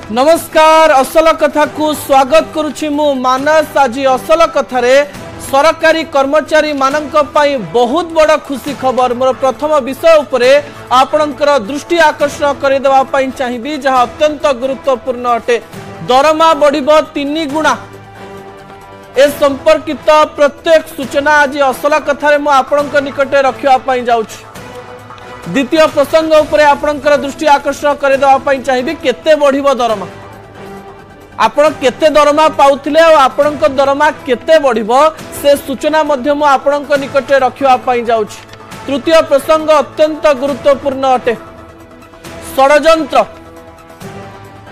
नमस्कार असल कथा को स्वागत करुछि मु मानस। आज असल कथारे सरकारी कर्मचारी मानक पई बहुत बड़ खुशी खबर मोर प्रथम विषय उपरे आपणकर दृष्टि आकर्षण कर देवा पई चाहिबी जहा अत्यंत गुरुत्वपूर्ण अटे। दरमा बढ़िबो 3 गुणा ए संपर्कित प्रत्येक सूचना आज असल कथारे मु आपणक निकटे रखिया पई जाउछि। द्वितीय प्रसंग उपरे आपणकर दृष्टि आकर्षण कर देवा पई चाहिबी केते बढ़िबो दरमा, आपण केते दरमा पाउथिले और आपणक दरमा केते बढ़िबो से सूचना मध्य मु आपणक निकटे रखिया पई जाउछि। तृतीय प्रसंग अत्यंत गुरुत्वपूर्ण अटे। षडयंत्र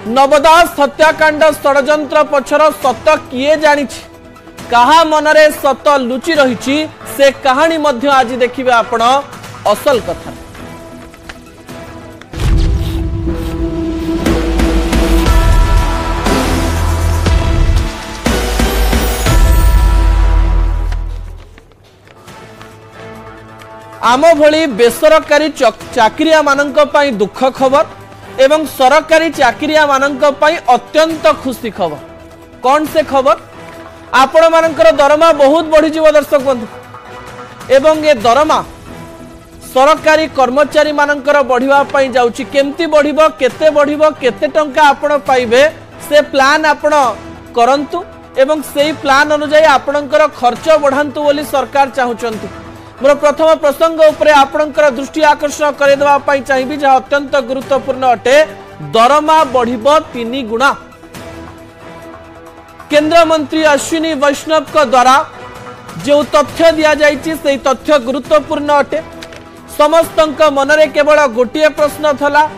नवदास हत्याकांड षडयंत्र पछर सत किए जानिछि, कहा मनरे सत लुचि रहिछि से कहानी मध्य आज देखिबे आपण असल कथा। आम भली बेसरकारी चाकरिया मानक पई दुख खबर एवं सरकारी चाकरिया मानक पई अत्यंत खुशी खबर। कौन से खबर? आपण मानकर दरमा बहुत बढ़ी जीव दर्शक बंधु, एवं ये दरमा सरकारी कर्मचारी मानकर बढ़िबा पई जाउछि। केमती बढ़िबो, केते बढ़िबो, केते टंका आपण पाइबे से प्लान आपण करंतु एवं सेही प्लान अनुसार आपणकर खर्च बढ़ांतु बोली सरकार चाहुचंती। मोर प्रथम प्रसंग उपरे आपणकर दृष्टि आकर्षण कर देवा पई चाहिबी जहा अत्यंत गुरुत्वपूर्ण अटे। दरमा बढ़िबो 3 गुणा। केंद्र मंत्री अश्विनी वैष्णव को द्वारा जो तथ्य दिया जाइछि से तथ्य गुरुत्वपूर्ण अटे। समस्तक मनरे केवल गोटिए प्रश्न थला।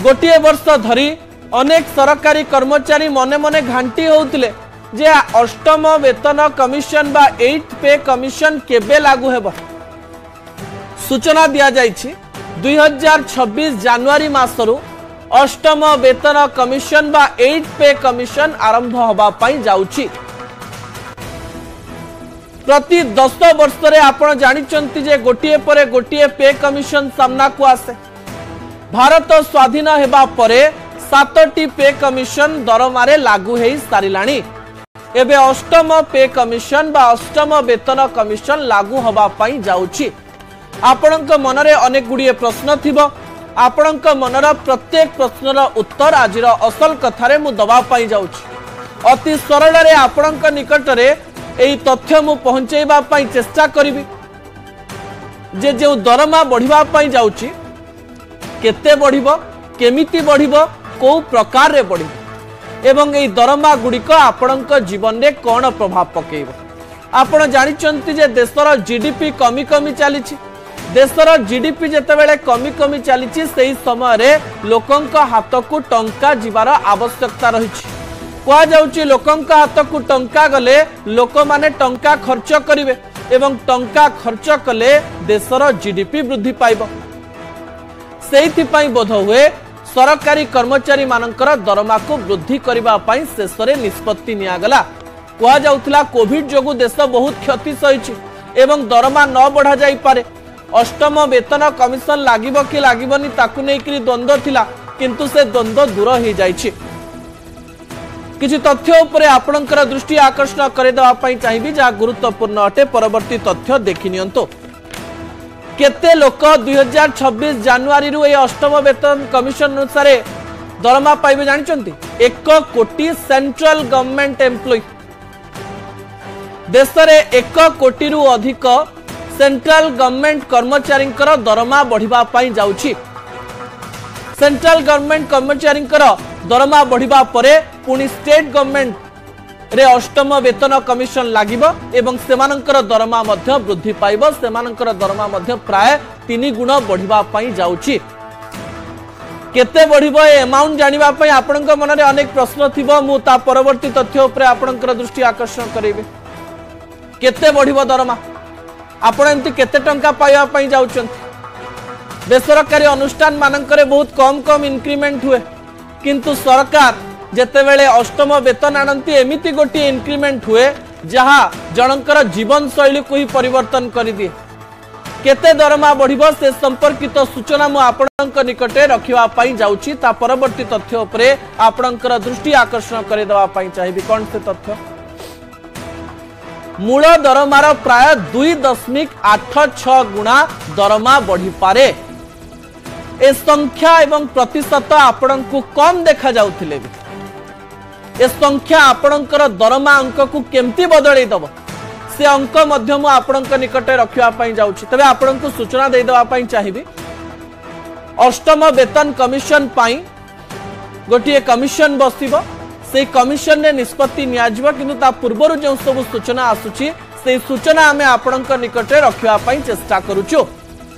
गोटिए वर्ष धरी अनेक सरकारी कर्मचारी मने मने घांटी होउतिले जे अष्टम वेतन कमिशन बा 8th पे कमिशन केबे लागू हेबो। सूचना दिया जाइछि 2026 जनवरी मासरु अष्टम वेतन कमिशन बा 8th पे कमिशन आरंभ होबा पई जाउछि। प्रति 10 वर्ष रे आपण जानिचंती जे गोटिए परे गोटिए पे कमिशन सामना को आसे। भारत स्वाधीन हेबा परे 7टी पे कमिशन दरमारे लागू हेई सारिलाणी। एबे अष्टम पे कमिशन बा अष्टम वेतन कमिशन लागू होबा पई जाउछि। आपणक मनरे अनेक गुडिये प्रश्न थिबो। आपणक मनर प्रत्येक प्रश्नर उत्तर आजिर असल कथारे मु दबा पई जाउछि। अति सरल रे आपणक निकटरे एई तथ्य मु पहुंचेबा पई चेष्टा करिवि जे जे दरमा बढ़िबा पई जाउछि केते बढ़िबो, केमिति बढ़िबो, को प्रकार रे बढ़िबो एवं एई दरमा गुड़िक आपणक जीवन में कौन प्रभाव पकेइबो। आपण जानिचंती जे देशर जीडीपी कमी कमी चलीछि। देशर जीडीपी जेतेबेले कमी कमी चलीछि सेही समय रे लोकंक हाथ को टंका जीवार आवश्यकता रहिछि। कुआ जाउछि लोकंक हाथ को टंका गले लोक माने टंका खर्च करिवे एवं टंका खर्च कले देशर जीडीपी वृद्धि पाइबो। सेहिथि पई बोध हुए सरकारी कर्मचारी मानकर दरमा को वृद्धि करबा पई शेषरे निष्पत्ति नियागला। कुआ जाउथला कोविड जोगु देश बहुत क्षति सहिछि एवं दरमा न बढ़ा जाई पारे। अष्टम वेतन कमिशन लागिबो कि लागिबोनी ताकु नै कि द्वंद्व थिला, किंतु से द्वंद्व दूर हो जाइछि। किछि तथ्य उपरे आपणकर दृष्टि आकर्षण करे देवा पई चाहिबी जा गुरुत्वपूर्ण अटे। परवर्ती तथ्य देखि नियंतो। केते लोक 2026 जनवरी रु ए अष्टम वेतन कमिशन अनुसार दरमा पाइबे जानिचंती? 1 कोटी सेंट्रल गवर्नमेंट एम्प्लॉय। देश रे 1 कोटी रु अधिक सेंट्रल गवर्नमेंट कर्मचारी दरमा बढ़िबा पई जाउछि। सेंट्रल गवर्नमेंट कर्मचारी दरमा बढ़िबा परे पुनी स्टेट गवर्नमेंट रे अष्टम वेतन कमिशन लागिबो एवं सेमानंकर दरमा मध्य वृद्धि पाइबो। सेमानंकर दरमा मध्य प्राय 3 गुण बढ़िबा पई जाउछि। केते बढ़िबो ए अमाउंट जानिबा पई आपनक मनरे अनेक प्रश्न थिबो। मु ता परवर्ती तथ्य उपरे आपनकर दृष्टि आकर्षण करेबे। केते बढ़िबो दरमा? आपण एंती केते टंका पाइबा पई जाउछंती? बेसरकारी अनुष्ठान मानकरे बहुत कम कम इंक्रीमेंट हुए, किंतु सरकार जेतेबेले अष्टम वेतन आनंती एमिति गोटी इंक्रीमेंट हुए जहा जनकर जीवन शैली को ही परिवर्तन कर दिए। केते दरमा बढ़िबो से संपर्कित सूचना मु आपणक निकटे रखिवा पई जाउची ता परवर्ती तथ्य उपरे आपणकर दृष्टि आकर्षण करे देवा पई चाहिबी कोन से तथ्य मूल दरमार प्राय 2.86 गुणा दरमा बढ़ी पारे ए संख्या एवं प्रतिशत आपणक कम देखा जाउथिले ए संख्या आपणकर दरमा अंक को केमती बदलै दबो से अंक मध्यम आपणक निकटे रखिवा पई जाउछि तबे आपणक सूचना दे देवा पई चाहिबी अष्टम वेतन कमिशन पई गोटिए कमिशन बसिबो से कमिशन ने निष्पत्ति नियाजिबो किंतु ता पूर्वरु जो सब सूचना आसुछि से सूचना हमें आपणक निकटे रखिवा पई चेष्टा करूछु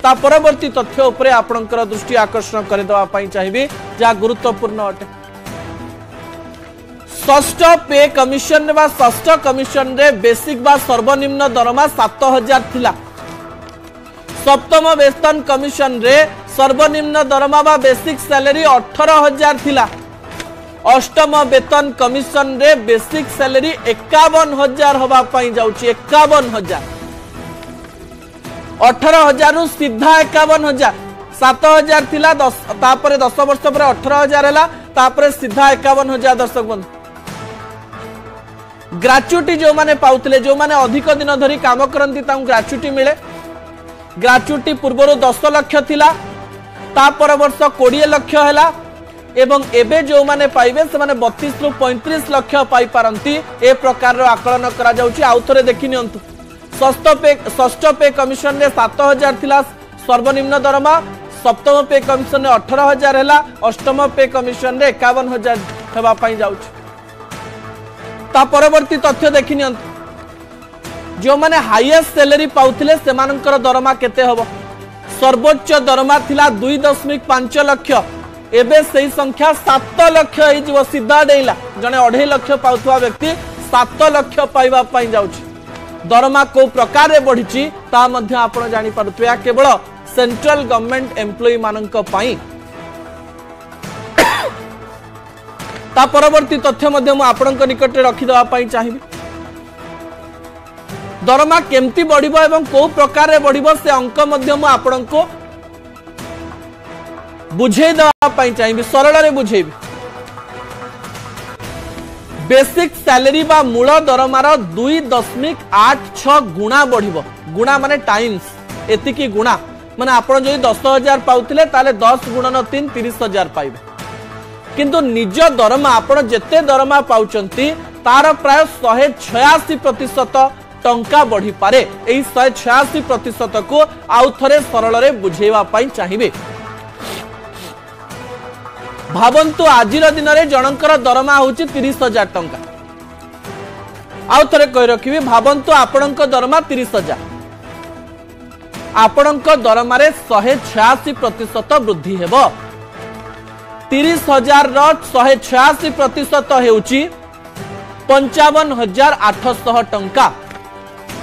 ता परवर्ती तथ्य उपरे आपणकर दृष्टि आकर्षण करे देवा पई चाहिबी जा गुरुत्वपूर्ण अटे षष्ठ पे कमिशन बा षष्ठ कमिशन रे बेसिक बा सर्वनिम्न दरमा 7000 थिला सप्तम वेतन कमिशन रे सर्वनिम्न दरमा बा बेसिक सैलरी 18000 थिला अष्टम वेतन कमिशन रे बेसिक सैलरी 51000 होबा पई जाउची 51000 18000 रु सीधा 51000 7000 थिला 10 तापरे 10 वर्ष पर 18000 हैला तापरे सीधा 51000 दर्शक बंधु ग्रेच्युटी जो माने पाउतले जो माने अधिक दिन धरी काम करंती ताऊ ग्रेच्युटी मिले ग्रेच्युटी पूर्वरो 10 लाख थिला ता पर वर्ष 20 लाख हैला एवं एबे जो माने पाइबे से माने 32 रु 35 लाख पाई पारंती ए प्रकार रो आकलन करा जाउची आउथरे देखि नियंतु षष्ठ पे कमिशन रे 7000 थिला सर्वनिम्न दरमा सप्तम पे कमिशन रे 18000 हैला अष्टम पे कमिशन रे 51000 हेबा पई जाउची ता परवर्ती तथ्य देखि नियंतु जो माने हाईएस्ट सैलरी पाउथिले सेमानकर दरमा केते हबो सर्वोच्च दरमा थिला 2.5 लाख एबे सही संख्या 7 लाख हे जो सीधा डेला जने 2.5 लाख पाउथवा व्यक्ति 7 लाख पाइबा पई जाउची दरमा को प्रकार रे बढ़िची ता मध्ये आपण जानि पारुतया केवल सेंट्रल गवर्नमेंट एम्प्लॉई माननक पई ता परवर्ती तथ्य मध्य मु आपणक निकट रखि देवा पई चाहिबी दरमा केमती बढ़िबो एवं को प्रकार रे बढ़िबो से अंक मध्य मु आपणक बुझे देवा पई चाहिबी सरल रे बुझेबी बेसिक सैलरी बा मूल दरमार 2.86 गुणा बढ़िबो गुणा माने टाइम्स एतिकी गुणा माने आपण जदि 10000 पाउथिले ताले 10 गुणन 3 30000 पाइबे किंतु निज दरमा आपण जेते दरमा पाउचंती तार प्राय 186% टंका बढ़ी पारे एई 186% को आउ थरे सरल रे बुझेवा पई चाहिबे भावंतु आजिर दिन रे जनकर दरमा होची 30000 टंका आउ थरे कहि रखिबी भावंतु आपणक दरमा 30000 आपणक दरमा रे 186% वृद्धि हेबो 30000 रो 186% हेउची 55800 टंका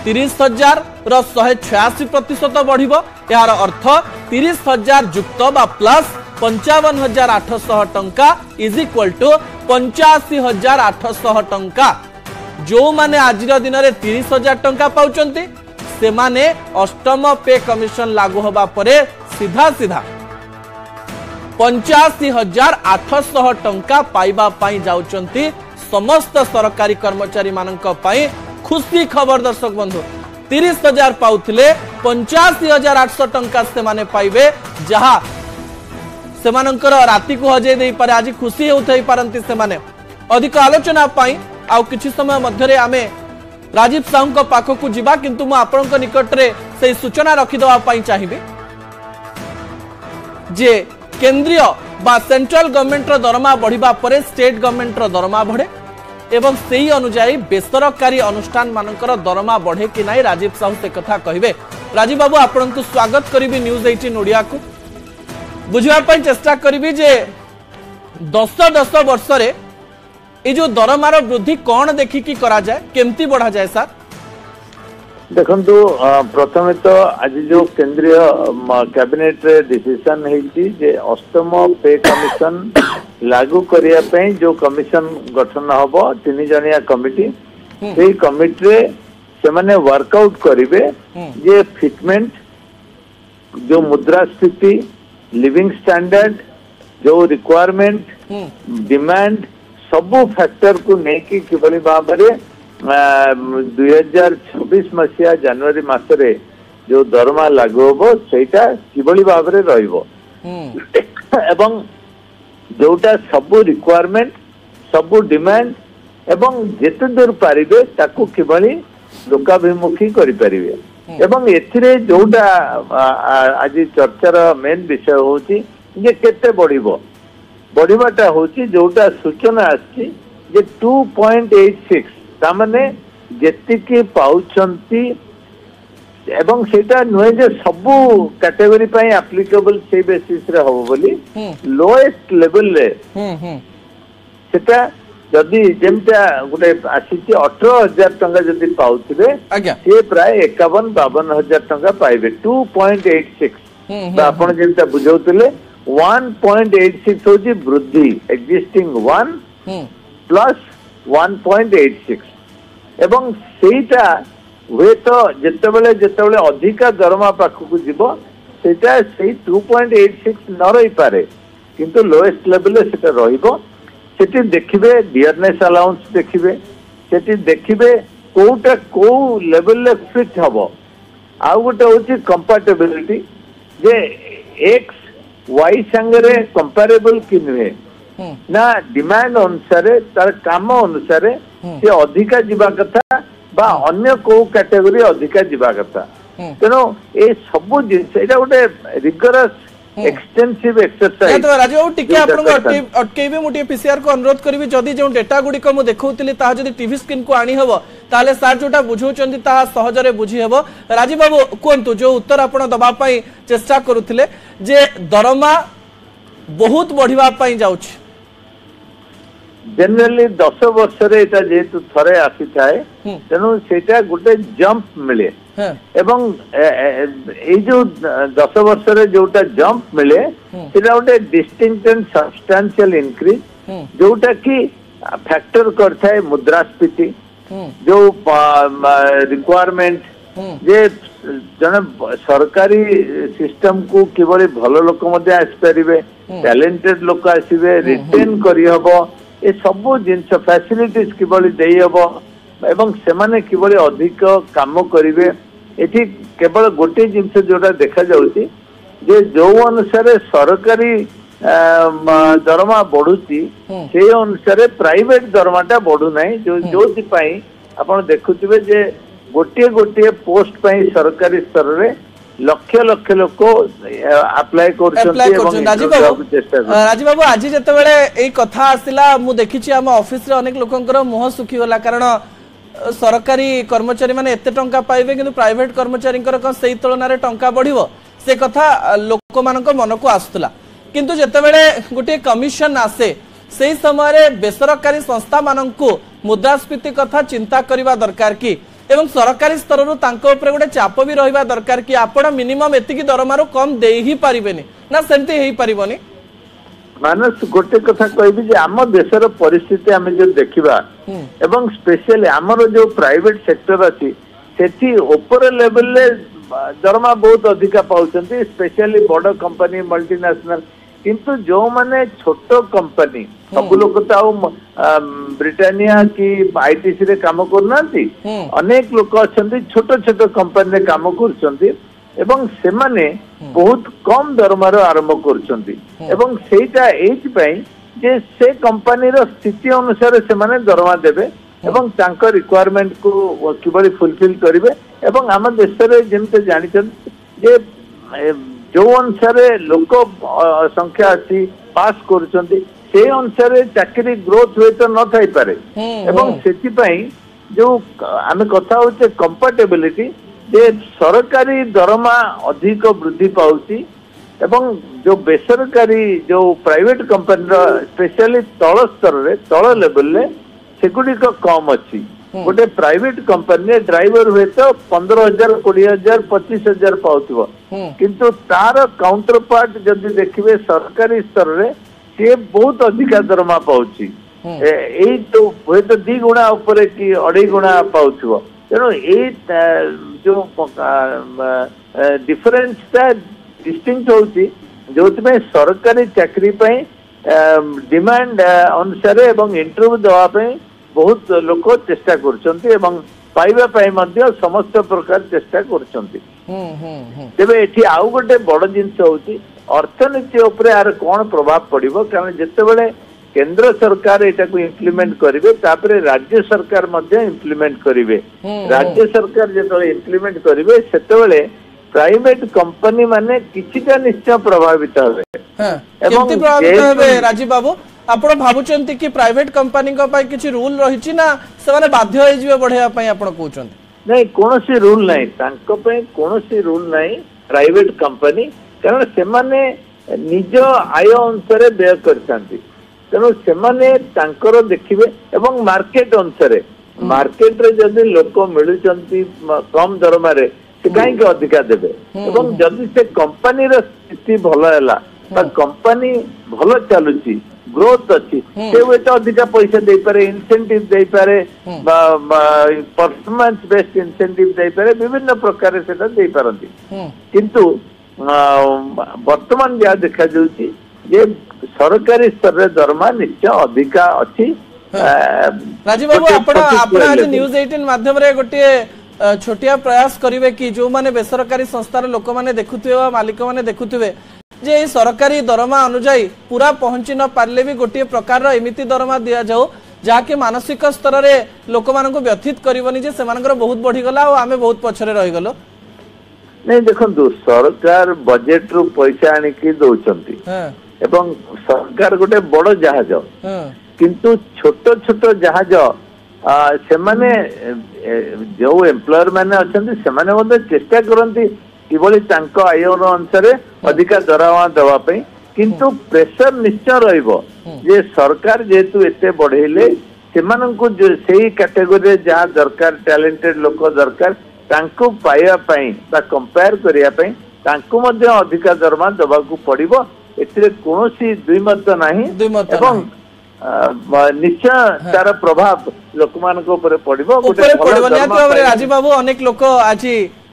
30000 रो 186% बढ़िबो यार अर्थ 30000 युक्त बा प्लस 55800 टंका इज इक्वल टू 85800 टंका जो माने आजिर दिन रे 30000 टंका पाउचंती से माने अष्टम पे कमिशन लागू होबा परे सीधा सीधा 85800 टंका पाइबा पाई जाउचंती समस्त सरकारी कर्मचारी मानक पाई खुशी खबर दर्शक बंधु 30000 पाउथिले 85800 टंका से माने पाइबे जहा से मानकर राति को हजे दे पारे आज खुशी होथई पारंती से माने अधिक आलोचना पाई आउ किछि समय मध्य रे आमे राजीव साहू को पाखो को जिबा किंतु म आपनक निकट रे से सूचना रखि दवा पाई चाहिबे जे केंद्रीय बा सेंट्रल गवर्नमेंट रो दरमा बढ़िबा परे स्टेट गवर्नमेंट रो दरमा बढ़े एवं सेही अनुसार बेसरकारी अनुष्ठान मानकर दरमा बढ़े कि नाही राजीव साहू से कथा कहिबे राजीव बाबू आपनक स्वागत करिबी न्यूज 18 ओडिया को बुझवा पाई चेष्टा करिबी जे 10 वर्ष रे ए जो दरमार वृद्धि कौन देखि की करा जाए केमती बढ़ा जाए सर देखंतु प्रथमे तो आज जो केंद्रीय कैबिनेट रे डिसीजन हेछि जे अष्टम पे कमिशन लागू करिया पई जो कमिशन गठन हबो 3 जनिया कमिटी सेही कमिटी रे से माने वर्कआउट करिवे जे फिटमेंट जो मुद्रास्फीति लिविंग स्टैंडर्ड जो रिक्वायरमेंट डिमांड सबू फैक्टर को लेकिन किभली भाव में 2026 मसीहा जनवरी मासरे जो दरमा लागू हम सेटा किभली भाव में रहिबो एवं जोटा सबू रिक्वायरमेंट सबू डिमांड एवं जेते दूर पारिबे ताकू किभली लोकाभिमुखी करि परिबे एवं एथिरे जोटा आज चर्चार मेन विषय होची जे केते बढ़िबो बढ़िबाटा होची जोटा सूचना आछि जे 2.86 तामने जेतिकी पाउछंती एवं सेटा नुहे जे सबु कैटेगरी पई एप्लीकेबल से बेसिस रे हो बोली लोएस्ट लेवल रे सेटा जदि जेमता गोटे आसीची 18,000 टंका जदि पाउथिबे से प्राय 51-52,000 टंका पाइबे 2.86 तो आपण जेमता बुझौतले 1.86 होची वृद्धि एक्जिस्टिंग 1 प्लस 1.86 एवं सेटा हुए तो जेतेबेले अधिका दरमा पाखकु जीवो सेटा सेही 2.86 न रही पारे किंतु लोएस्ट लेवल रे सेटा रहिबो सेठी देखिबे डियरनेस अलाउंस देखिबे सेठी देखिबे कोटा को लेवल रे फिट हबो आ गोटे होची कंपैटिबिलिटी जे एक्स वाई संगरे कंपैरेबल कि नुहे ना डिमांड अनुसार तार काम अनुसार से अधिका जीवा कथा बा अन्य को कैटेगरी अधिका जीवा कथा तेनो ए सब जिंस एटा गोटे रिगरस एक्सटेंसिव एक्सरसाइज तो राजू टिके आपन अटकेबे मुटी पीसीआर को अनुरोध करबी जदी जो डेटा गुडी को मु देखौतली ता जदी टीवी स्क्रीन को आनी हबो ताले सर जोटा बुझौचंदी ता सहजरे बुझी हबो राजीव बाबू कोंतु जो उत्तर आपन दबा पई चेष्टा करूथिले जे दरमा बहुत बढ़िबा पई जाउछ जनरली 10 वर्ष रे एटा जेतु थरे आसी थाए तेनु सेटा गुटे जंप मिले एवं ए जो 10 वर्ष रे जोटा जंप मिले सेटा गोटे डिस्टिंक्ट एंड सब्सटेंशियल इंक्रीज जोटा की फैक्टर करथाय मुद्रास्फीति जो रिक्वायरमेंट जे जने सरकारी सिस्टम को किबळे भलो लोक मध्ये आसपरिबे टैलेंटेड लोक आसीबे रिटेन करी हबो ए सब जिनस फैसिलिटीज किबळे देई हबो एवं सेमाने किबळे अधिक काम करिवे एठी केवल गोटे जिनस जोटा देखा जाउची जे जो अनुसार सरकारी दरमा बढ़ुची से अनुसार प्राइवेट दरमाटा बढ़ु नाही जो पाई आपण देखुथिबे जे गोटे गोटे पोस्ट पाई सरकारी स्तर रे लक्ष लक्ष लोक अप्लाई राजीव बाबू आज जते बेले ए कथा आसिला मु देखिछि हम ऑफिस रे अनेक लोकंकर मुह सुखी होला कारण सरकारी कर्मचारी माने एते टंका पाइबे किंतु प्राइवेट कर्मचारी कौन से तुलन में टंका बढ़िबो से कथा लोक मानक मन को आसुला किंतु जते बेले गोटे कमिशन आसे से समय बेसरकारी संस्था मानक मुद्रास्फीति कथा चिंता करबा दरकार कि एवं सरकारी स्तर रु तांको ऊपर गोटे चाप भी रहिबा दरकार कि आपण मिनिमम एतिकी दरमारो कम दे ही पारिबेनी ना सेमती हेई पारिबोनी मानस गोटे कथा कहबी जे आम देशर परिस्थिति आमे जो देखिबा एवं स्पेशली आमर जो प्राइवेट सेक्टर अछि सेठी ऊपर लेवल ले दरमा बहुत अधिका पाउचंती स्पेशली बड़ कंपनी मल्टीनेशनल किंतु जो माने छोटो कंपनी सब लोग तो ब्रिटानिया की आईटीसी रे काम करनांती अनेक लोक अछंती छोटो छोटो कंपनी रे काम करछंती एवं से माने बहुत कम दरमार आरंभ करछंती एवं सेटा एज पई जे से कंपनी रो स्थिति अनुसार से माने दरमा देबे एवं तांका रिक्वायरमेंट को किबली फुलफिल करिवे एवं हम देश रे जेमते जानिछन जे जो अनुसार लोक संख्या अच्छी पास करुछंती से अनुसार चाकरी ग्रोथ हुए तो न थाई पारे एवं सेति पई जो आमे कथा होचे कंपैटिबिलिटी जे सरकारी दरमा अधिक वृद्धि पाउची एवं जो बेसरकारी जो प्राइवेट कंपनी स्पेशली तल स्तर रे तल लेवल रे सेगुडी को कम अच्छी गोटे प्राइवेट कंपनी ड्राइवर हुए तो 15,000 20,000 25,000 पाउथिबो किंतु तार काउंटर पार्ट जदि देखिबे सरकारी स्तर रे से बहुत अधिक दरमा पाउची एई तो हुए तो 2 गुणा ऊपर कि 2.5 गुणा पाउथिबो तेनो ए जो डिफरेंस ता डिस्टिंक्ट होउची जोथि सरकारी चाकरी डिमांड अनुसार एवं इंटरव्यू देवा बहुत लोक चेष्टा कर पाइबा समस्त प्रकार चेष्टा करे आउ गोटे बड़ जिनस होची अर्थनीति उपरे यार कौन प्रभाव पड़िबो कारण जेतेबेले केंद्र सरकार एटा को इम्प्लीमेंट करिवे तापरे राज्य सरकार मध्य इम्प्लीमेंट करिवे राज्य सरकार जेतेबेले इम्प्लीमेंट करिवे सेतेबेले प्राइवेट कंपनी माने किछिटा निश्चय प्रभावित होबे केमति प्रभावित होबे राजीव बाबू आपण भाबुचंती कि प्राइवेट कंपनी को पाई किछि रूल रहिछि ना से माने बाध्य होई जिवे बढ़ेया पई आपण कहउचंती नहीं कोनोसी रूल नहीं तांको पे कोनोसी रूल नहीं प्राइवेट कंपनी कारण से माने निज आय अनुसार व्यय करथांती तेणु से माने तांकर देखिबे एवं मार्केट अनुसार मार्केट रे जदी लोक मिलुचंती कम दरमा रे से कहीं के अधिका देबे एवं जदी से कंपनी रो स्थिति भलो हैला बा कंपनी भलो चलुची ग्रोथ अच्छी से तो अधिका पैसा दे पारे इंसेंटिव दे पारे परफॉर्मेंस बेस्ड इंसेंटिव दे पारे विभिन्न प्रकार से दे पारंती किंतु वर्तमान जहाँ देखा जाउची ये सरकारी स्तर रे दरमा निश्चय अधिका अच्छी राजीव बाबू आपण आज न्यूज 18 माध्यम रे गोटे छोटिया प्रयास करिवे कि जो माने बेसरकारी संस्थार लोक माने देखुथिबे मालिक माने देखुथिबे जे सरकारी दरमा अनुजाई पूरा पहुंची न पारले भी गोटे प्रकार एमिति दरमा दिया जाओ जहाँकि मानसिक स्तर रे लोक मान को व्यथित करबनी जे सेमानकर बहुत बढ़ी गला और आमे बहुत पछरे रहि गलो नहीं देखंतु सरकार बजेट रु पैसा आनी की दउचंती एवं सरकार गोटे बड़ जहाज किंतु छोट छोट जहाज से माने जो एम्प्लॉयर माने अछंती से माने मते चेष्टा करंती किभली तांको आय अनुसार अधिका दरमा देवा किंतु प्रेशर निश्चय रहिबो जे सरकार जेतु एते बढ़ेले सेमानंकु जो सेही कैटेगरी जहाँ दरकार टैलेंटेड लोक दरकार तांको पाइबा पई बा कंपेयर करिया पई तांको मध्य अधिका दरमा देबाकू पड़िबो एथिरे कोनोसी द्विमत नाही एवं निश्चय तार प्रभाव लोक मान को ऊपर पड़िबो गोटे राजीव बाबू अनेक लोक आज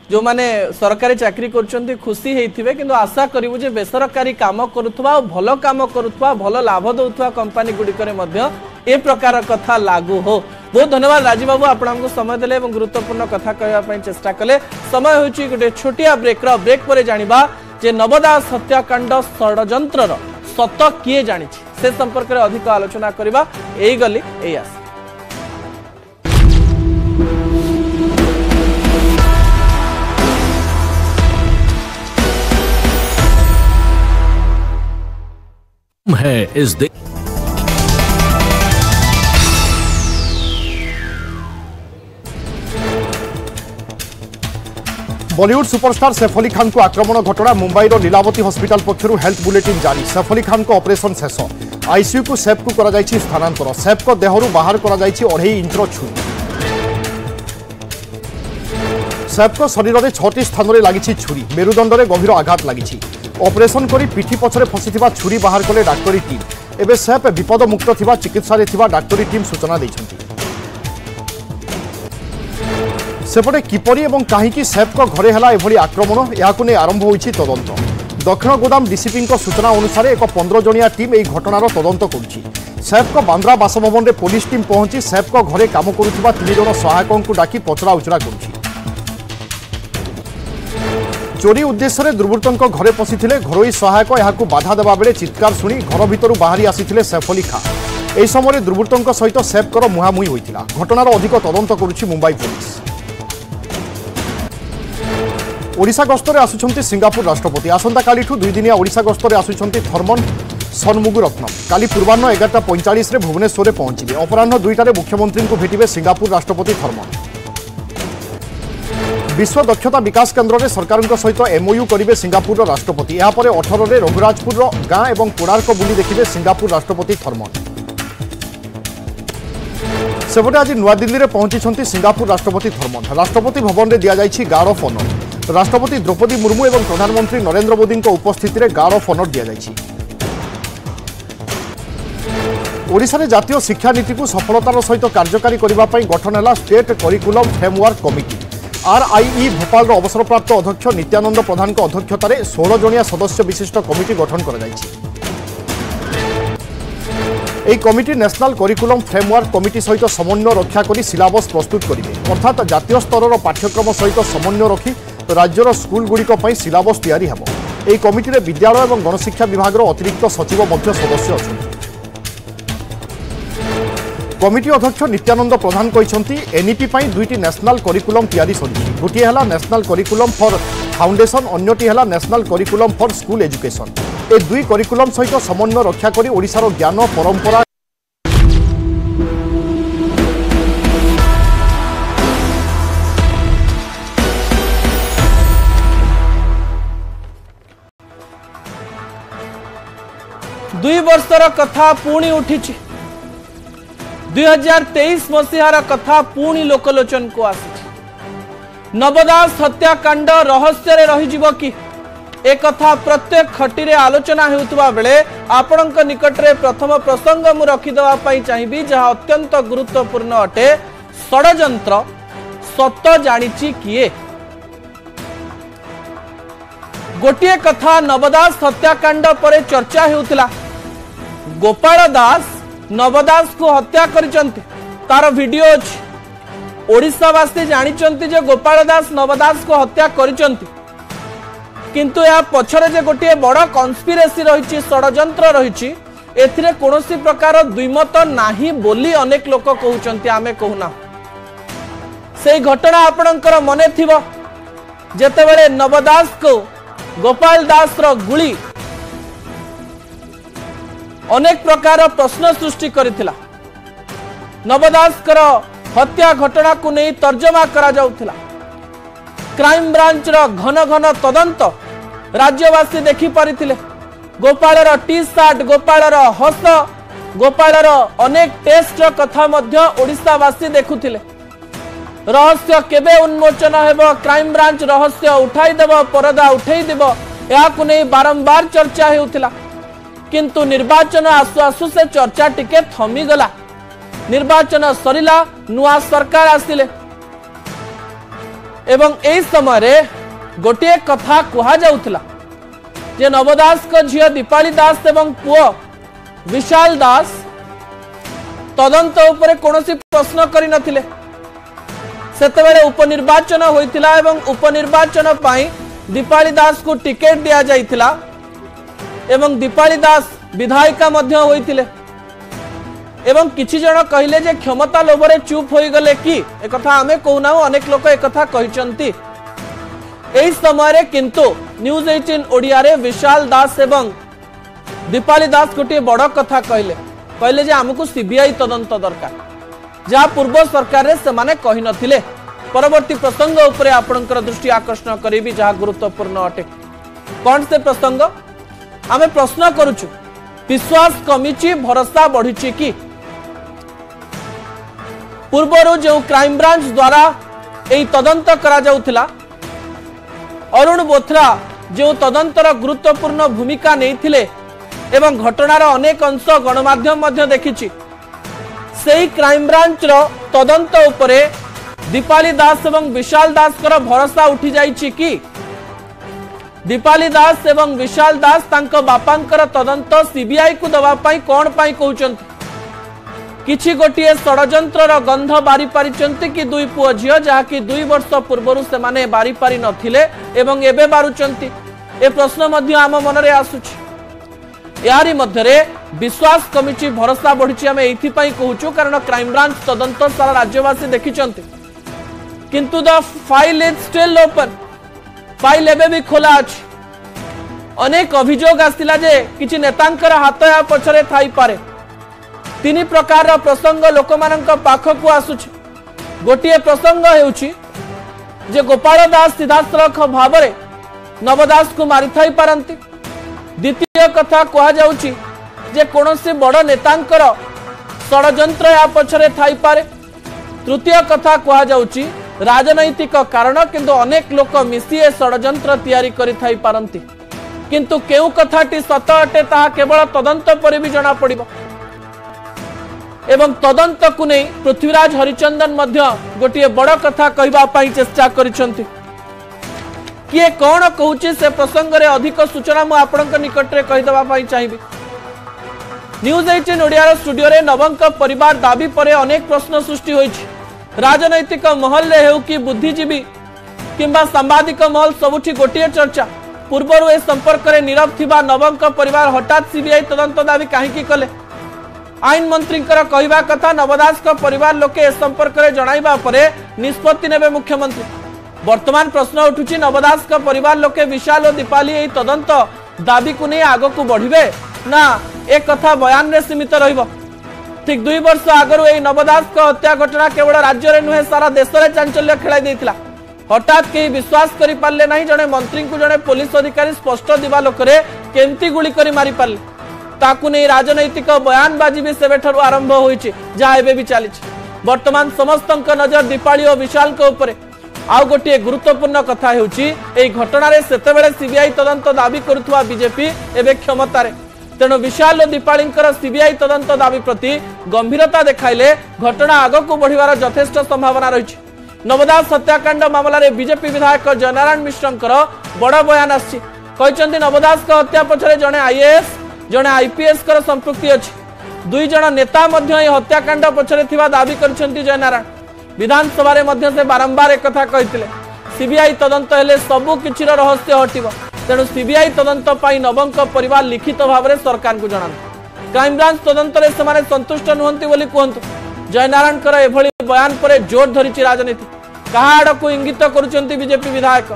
जो माने सरकारी चाकरी करछंती खुशी हेथिबे किंतु आशा करिवु जे बेसरकारी काम करूथबा भलो काम करूथबा भलो लाभ दउथबा कंपनी गुडी करे मध्य ए प्रकार कथा लागू हो। बहुत धन्यवाद राजीव बाबू आपनको समय देले एवं गुरुत्वपूर्ण कथा कहया पई चेष्टा कले। समय होची गोटे छोटिया ब्रेक परे जानिबा जे नवदास हत्याकांड षडयंत्रर सत किए जानिछि से संपर्क रे अधिक आलोचना करबा एई गली एई आस। है इस दिन बॉलीवुड सुपरस्टार सैफ अली खान को आक्रमण घटना मुंबई लीलावती हॉस्पिटल पक्षर हेल्थ बुलेटिन जारी। सैफ अली खान को ऑपरेशन शेष आईसीयू को सैफ को करा जायछि स्थानांतर। सैफ को देहरु बाहर करा जायछि 2.5 इंचर छुरी। सैफ को शरीर में 6टी स्थान में लगी छुरी मेरुदंड में गभीर आघात लगी। ऑपरेशन करी पिठी पछरे फसीथिबा छुरी बाहर कले डाक्टरी टीम। एबे सैफ विपद मुक्त थिबा चिकित्सा थिबा डाक्टरी टीम सूचना दैछंती। सेपटे किपरि एवं काहीकि सैफ को घरे हला एभली आक्रमण याकु ने आरंभ होईछि तदंत। दक्षिण गोदाम डीसीपी सूचना अनुसार एक 15 जणिया टीम एही घटनार तदंत करुछि। सैफ को बांद्रा बासभवन में पुलिस टीम पहुंची सैफ को घरे काम करुथिबा 3 जण सहायकों को डाकी पचरा उचरा करुछि। चोरी उद्देश्य दुर्वृत्तों घरे पशिथिले घरोई सहायक यहां बाधा देवा बेले चित्कार शुणी घर भीतर बाहरी आसीथिले सैफ अली खान। एही समय दुर्वृत्तों सहित सैफकर मुहांमुही होइतिला। घटनार अधिक तदंत करुछि मुंबई पुलिस। ओडिशा गस्तरे आसुछंती सिंगापुर राष्ट्रपति। आसंता कालीठू 2 दिनिया ओडिशा गस्तरे आसुछंती थर्मन सनमुगुरत्नम। काली पूर्वाह्न 11:45 रे भुवनेश्वर पहुंचिबे। अपराह्न 2टारे मुख्यमंत्री को भेटिबे सिंगापुर राष्ट्रपति थर्मन। विश्व दक्षता विकास केन्द्र में सरकार सहित एमओयू करेंगे सिंगापुर राष्ट्रपति। यापर 18 रे रघुराजपुर गाँ और कोणार्क बुली देखिए सिंगापुर राष्ट्रपति थर्मन। सेपटे आज नुआदिल्ली में पहुंची सिंगापुर राष्ट्रपति थर्मन। राष्ट्रपति भवन में दि गार्ड ऑफ ऑनर। राष्ट्रपति द्रौपदी मुर्मू और प्रधानमंत्री नरेंद्र मोदी उपस्थित में गार्ड ऑफ ऑनर दि। ओडिशा रे जातीय शिक्षा नीति को सफलतार सहित कार्यकारी करने गठन है state curriculum framework committee. RIE Bhopal अवसरप्राप्त अध्यक्ष नित्यानंद प्रधान अध्यक्षतार 16 जनिया सदस्य विशिष्ट कमिटी गठन कर committee national curriculum framework committee सहित समन्वय रक्षा कर सिलेबस प्रस्तुत करेंगे अर्थात जातीय स्तर पाठ्यक्रम सहित समन्वय रखी राज्यर स्कूलगुड़िक सिलेबस तैयारी हेब यह कमिटी विद्यालय और गणशिक्षा विभाग अतिरिक्त सचिव सदस्य अच्छा कमिटी अध्यक्ष नित्यानंद प्रधान कहते एनईपी दुईटी नेशनल करिकुलम तैयारी सरी गोटे है नेशनल करिकुलम फॉर फाउंडेशन अन्यटी है national curriculum for school education ए दुई करिकुलम सहित समन्वय रक्षा कर ओडिशार ज्ञान परंपरा दुई वर्षर कथा पुणी उठी 2023 मसीहार कथा पुणी लोकलोचन को आसी नवदास हत्याकांड रहस्य रही कि एक कथा प्रत्येक खटी आलोचना होउतबा बेले आपणक निकटरे प्रथम प्रसंग मु रखिदेवाई चाहिए जहाँ अत्यंत गुरुत्वपूर्ण अटे षड्यंत्र सत जानिछि किए गोटे कथा नवदास हत्याकांड पर चर्चा होउतला गोपाल दास नवदास को हत्या करिसंती तार वीडियो अछि ओडिशावासी जानिचंती जे गोपाल दास नवदास को हत्या करिसंती किंतु या पछरे जे गोटे बड़ कन्स्पिरेसी रही षड्यंत्र रही एथिरे कोनोसी प्रकार द्विमत नाही बोली अनेक लोक कहउचंती आमे कहूना से घटना आपणकर मने थिबो जेतेबेले नवदास को गोपाल दास रो गुली अनेक प्रकार प्रश्न सृष्टि करिथिला नवदास कर हत्या घटना को नहीं तर्जमा करा जाउथिला क्राइम ब्रांच रो घन घन तदंत राज्यवासी देखि परिथिले गोपाल रो टी शर्ट गोपाल रो हस गोपाल रो अनेक टेस्ट रो कथा मध्य ओडिशावासी देखुथिले रहस्य केबे उन्मोचन हेबो क्राइम ब्रांच रहस्य उठाई देबो परदा उठाई देबो या को नहीं बारंबार चर्चा हेउथिला किंतु निर्वाचन आसु आसु से चर्चा टिके थमी गला निर्वाचन सरिला नुआ सरकार आसिले एवं एई समय रे गोटे कथा कुहा जाउथिला जे नवदास को झियो दीपाली दास एवं पुओ विशाल दास तदंत उपरे कोनोसी प्रश्न करि नथिले सेतेबेले उपनिर्वाचन होइतिला एवं उपनिर्वाचन पाई दीपाली दास को टिकेट दिया जाइतिला एवं दीपाली दास विधायिका मध्य होइतिले एवं किछि जण कहिले जे क्षमता लोभरे चुप होई गले कि एक कथा हमें कहूना अनेक लोक एक कथा कहिसंती एई समय रे किंतु न्यूज 18 ओडिया रे विशाल दास एवं दीपाली दास गोटे बड़ कथा कहले जे हमकु सीबीआई तदंत दरकार जहाँ पूर्व सरकार रे से माने कहि नथिले परवर्ती प्रसंग उपरे आपणकर दृष्टि आकर्षण करिबी जहाँ गुरुत्वपूर्ण अटे कौन से प्रसंग आमे प्रश्न करूछु विश्वास कमिची भरोसा बढ़ी कि पूर्वर जो क्राइम ब्रांच द्वारा यही तदंत करा जाउथिला अरुण बोथरा जो तदंतर गुरुत्वपूर्ण भूमिका नहीं एवं घटनार अनेक अंश गणमाध्यम मध्य देखिछि सेही क्राइम ब्रांच रो तदंत उपरे दीपाली दास एवं विशाल दास कर भरोसा उठी जाइछि कि दीपाली दास एवं विशाल दास तांको बापांकर तदंत सीबीआई को दवा पाई कौन पाई कहउचंती किछि गोटिए षड्यंत्रर गंध बारी पारिचंती कि दुई पुओ झियो जहाँकि 2 वर्ष पूर्व से माने बारी पारी नथिले एवं एबे बारुचंती ए प्रश्न मध्य आम मनरे आसुछि यारी मध्यरे विश्वास कमिटी भरोसा बढ़ी आम एथि पई कहूछु कारण क्राइम ब्रांच तदंत सारा राज्यवासी देखिचंती किंतु the file is still open file एबे भी खोला अछि अनेक अभियोग आसिला जे किछि नेतांकर हाथ या पछरे थाई पारे 3 प्रकार प्रसंग लोकमानंक पाखकु आसुछि गोटिए प्रसंग हेउछि जे गोपाल दास सिद्धार्थक भावरे नवदास को मारि थाई पारंती द्वितीय कथा कहा जाउछि जे कोनोसी बड़ नेतांकर षड्यंत्र या पछरे थाई पारे तृतीय कथा कहा जाउछि राजनैतिक कारण किंतु अनेक लोक मिसी षड्यंत्र तैयारी करि थाई पारंती किंतु केउ कथाटी सत अटे ताहा केवल तदंत पर भी जना पड़िबो एवं तदंत को नहीं पृथ्वीराज हरिचंदन मध्य गोटे बड़ कथा कहवाई चेष्टा करिसेंति किए कौन कहूची से प्रसंग रे अधिक सूचना मु आपनक निकट रे कहि दबा पई चाहिबी। न्यूज 18 ओडिया स्टूडियो रे नवंक परिवार दाबी परे अनेक प्रश्न सृष्टि होइछि। राजनैतिक महल रे हेउ कि बुद्धिजीवी किंबा सांबादिक महल सबुठी गोटे चर्चा। पूर्वर ए संपर्क रे नीरव थिबा नवंक परिवार हठात सीबीआई तदंत दाबी काहेकि कले। आईन मंत्री कहवा कथा नवदास परिवार लोके ए संपर्क रे जणाइबा परे निष्पत्ति नेबे मुख्यमंत्री। वर्तमान प्रश्न उठुछि नवदास परिवार लोके विशाल और दीपाली एई तदंत दाबी को नहीं आग को बढ़िबे ना एक कथा बयान रे सीमित रहिबो। ठीक 2 वर्ष आगरु एई नवदास हत्या घटना केवल राज्य रे नुहे सारा देश रे चांचल्य खेलाई देथिला। हठात कहीं विश्वास करि पारले नहीं जने मंत्री को जने पुलिस अधिकारी स्पष्ट दिवा लोकरे केमती गुली करी मारी पारले ताकू नहीं राजनैतिक बयानबाजी भी सेबेठरू आरंभ होइछि जहाँ एबे भी चलीछि। वर्तमान समस्तक नजर दीपाली और विशाल के ऊपर। आउ गोटे गुरुत्वपूर्ण कथा हेउछि एई घटना रे सेतेबेले सीबीआई तदंत दाबी करुथुवा बीजेपी एबे क्षमतारे। तेणु विशाल और दीपालींकर सीबीआई तदंत दाबी प्रति गंभीरता देखाइले घटना आगक बढ़िवार यथेष्ट संभावना रही। नवदास हत्याकांड मामला रे बीजेपी विधायक जयनारायण मिश्रंकर बड़ बयान आछि। कहचंती नवदास हत्या पछरे जणे आईएएस जणे आईपीएस कर संपृक्ति अछि। 2 जण नेता मध्य हत्याकांड पछरे थिबा दाबी करछंती जयनारायण। विधानसभा रे मध्य से बारंबार एक कथा कहिथिले सीबीआई तदंत हेले सबु किछिर रहस्य हटिबो। तेणु सीबीआई तदंत पाई नवंक परिवार लिखित भाव में सरकार को जणान। क्राइमब्रांच तदंत रे समाने संतुष्ट नुहंती बोली कहंतु। जयनारायण कर एभली बयान पर जोर धरिछि राजनीति। कहा आड़ को इंगित करुचंती बीजेपी विधायक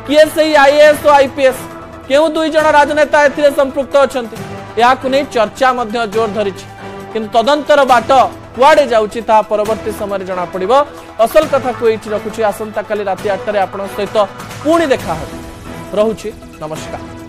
किए सही आईएएस और आईपीएस केउ 2 जण राजनेता एथिरे संपृक्त अछंती याकु नै चर्चा मध्य जोर धरिछि। किंतु तदंतर बाट कुआडे जाउछि ता परवर्ती समय जना पड़िबो। असल कथा को एठी रखुछि। आसंता काली राति 8 रे आपन सहित पुणी देखा हो। रहुछि नमस्कार।